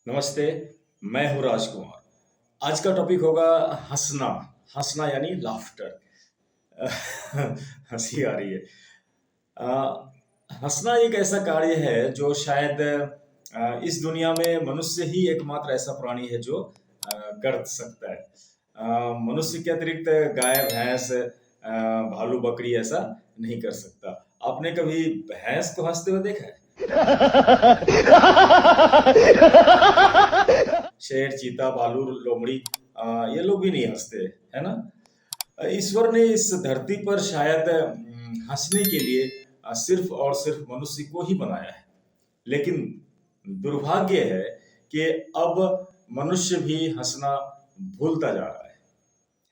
नमस्ते, मैं हूँ राजकुमार। आज का टॉपिक होगा हँसना। हँसना यानी लाफ्टर। हँसी आ रही है। अ, हँसना एक ऐसा कार्य है जो शायद इस दुनिया में मनुष्य ही एकमात्र ऐसा प्राणी है जो कर सकता है। मनुष्य के अतिरिक्त गाय, भैंस, भालू, बकरी ऐसा नहीं कर सकता। आपने कभी भैंस को हँसते हुए देखा है? शेर, चीता, भालू, लोमड़ी, ये लोग भी नहीं हंसते, है ना? ईश्वर ने इस धरती पर शायद हंसने के लिए सिर्फ और सिर्फ मनुष्य को ही बनाया है। लेकिन दुर्भाग्य है कि अब मनुष्य भी हंसना भूलता जा रहा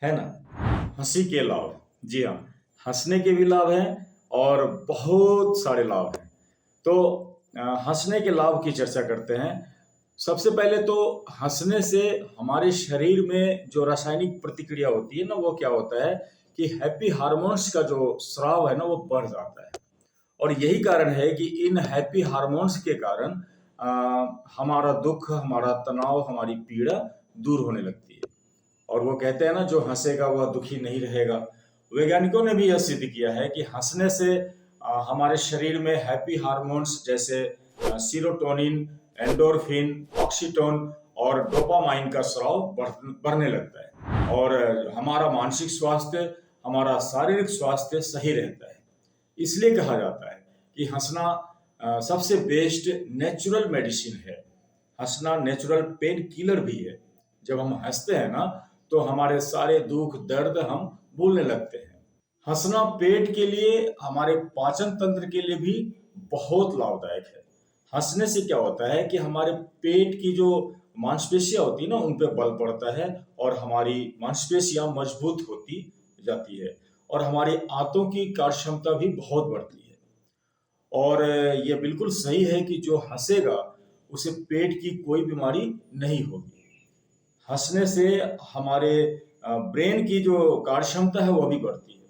है ना? हंसी के लाभ, जी हाँ, हंसने के भी लाभ हैं और बहुत सारे लाभ हैं। तो हंसने के लाभ की चर्चा करते हैं। सबसे पहले तो हंसने से हमारे शरीर में जो रासायनिक प्रतिक्रिया होती है ना, वो क्या होता है कि हैप्पी हार्मोन्स का जो स्राव है ना, वो बढ़ जाता है। और यही कारण है कि इन हैप्पी हार्मोन्स के कारण हमारा दुख, हमारा तनाव, हमारी पीड़ा दूर होने लगती है। और वो कहते हैं ना, जो हंसेगा वह दुखी नहीं रहेगा। वैज्ञानिकों ने भी यह सिद्ध किया है कि हंसने से हमारे शरीर में हैप्पी हार्मोन्स जैसे सीरोटोनिन, एंडोर्फिन, ऑक्सीटोन और डोपामाइन का स्राव बढ़ने लगता है। और हमारा मानसिक स्वास्थ्य, हमारा शारीरिक स्वास्थ्य सही रहता है। इसलिए कहा जाता है कि हंसना सबसे बेस्ट नेचुरल मेडिसिन है। हंसना नेचुरल पेन किलर भी है। जब हम हंसते हैं ना, तो हमारे सारे दुख दर्द हम भूलने लगते हैं। हंसना पेट के लिए, हमारे पाचन तंत्र के लिए भी बहुत लाभदायक है। हंसने से क्या होता है कि हमारे पेट की जो मांसपेशियां होती है ना, उन पे बल पड़ता है और हमारी मांसपेशियां मजबूत होती जाती है और हमारी आंतों की कार्य क्षमता भी बहुत बढ़ती है। और ये बिल्कुल सही है कि जो हंसेगा उसे पेट की कोई बीमारी नहीं होगी। हंसने से हमारे ब्रेन की जो कार्य क्षमता है वो भी बढ़ती है।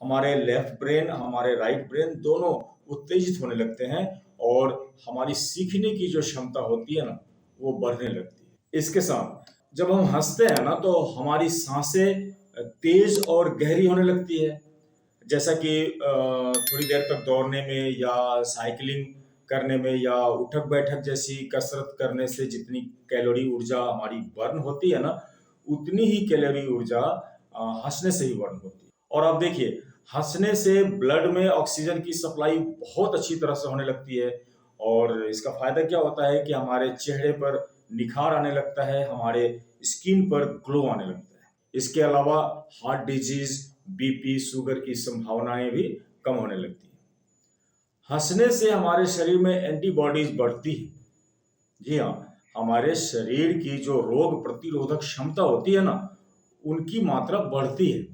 हमारे लेफ्ट ब्रेन, हमारे राइट ब्रेन दोनों उत्तेजित होने लगते हैं और हमारी सीखने की जो क्षमता होती है ना, वो बढ़ने लगती है। इसके साथ जब हम हंसते हैं ना, तो हमारी सांसें तेज और गहरी होने लगती है। जैसा कि थोड़ी देर तक दौड़ने में या साइकिलिंग करने में या उठक बैठक जैसी कसरत करने से जितनी कैलोरी ऊर्जा हमारी बर्न होती है ना, उतनी ही कैलोरी ऊर्जा हंसने से ही बर्न होती है। और अब देखिए, हंसने से ब्लड में ऑक्सीजन की सप्लाई बहुत अच्छी तरह से होने लगती है। और इसका फायदा क्या होता है कि हमारे चेहरे पर निखार आने लगता है, हमारे स्किन पर ग्लो आने लगता है। इसके अलावा हार्ट डिजीज, बीपी, शुगर की संभावनाएं भी कम होने लगती है। हंसने से हमारे शरीर में एंटीबॉडीज बढ़ती है। जी हाँ, हमारे शरीर की जो रोग प्रतिरोधक क्षमता होती है ना, उनकी मात्रा बढ़ती है।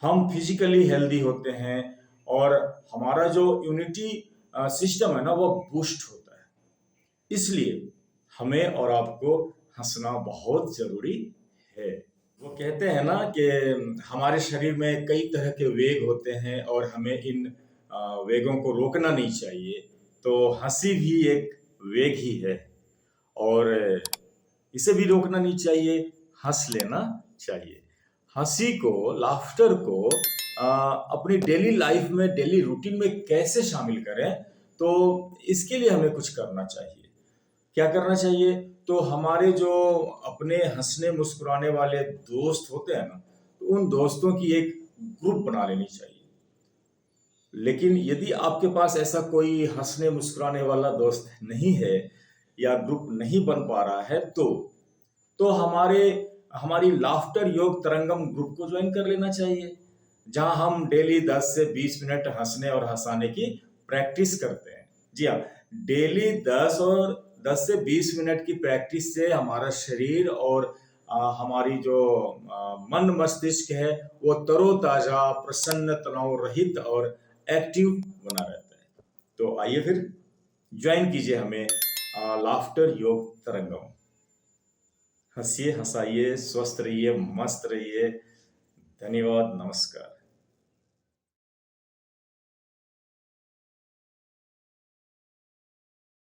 हम फिजिकली हेल्दी होते हैं और हमारा जो इम्यूनिटी सिस्टम है ना, वो बूस्ट होता है। इसलिए हमें और आपको हंसना बहुत जरूरी है। वो कहते हैं ना कि हमारे शरीर में कई तरह के वेग होते हैं और हमें इन वेगों को रोकना नहीं चाहिए। तो हंसी भी एक वेग ही है और इसे भी रोकना नहीं चाहिए, हंस लेना चाहिए। हंसी को, लाफ्टर को अपनी डेली लाइफ में, डेली रूटीन में कैसे शामिल करें, तो इसके लिए हमें कुछ करना चाहिए। क्या करना चाहिए? तो हमारे जो अपने हंसने मुस्कुराने वाले दोस्त होते हैं ना, तो उन दोस्तों की एक ग्रुप बना लेनी चाहिए। लेकिन यदि आपके पास ऐसा कोई हंसने मुस्कुराने वाला दोस्त नहीं है या ग्रुप नहीं बन पा रहा है, तो हमारी लाफ्टर योग तरंगम ग्रुप को ज्वाइन कर लेना चाहिए, जहां हम डेली 10 से 20 मिनट हंसने और हंसाने की प्रैक्टिस करते हैं। जी हाँ, डेली 10 से 20 मिनट की प्रैक्टिस से हमारा शरीर और हमारी जो मन मस्तिष्क है, वो तरोताजा, प्रसन्न, तनाव रहित और एक्टिव बना रहता है। तो आइए फिर ज्वाइन कीजिए हमें लाफ्टर योग तरंगम। हंसिए, हंसाइए, स्वस्थ रहिए, मस्त रहिए। धन्यवाद, नमस्कार।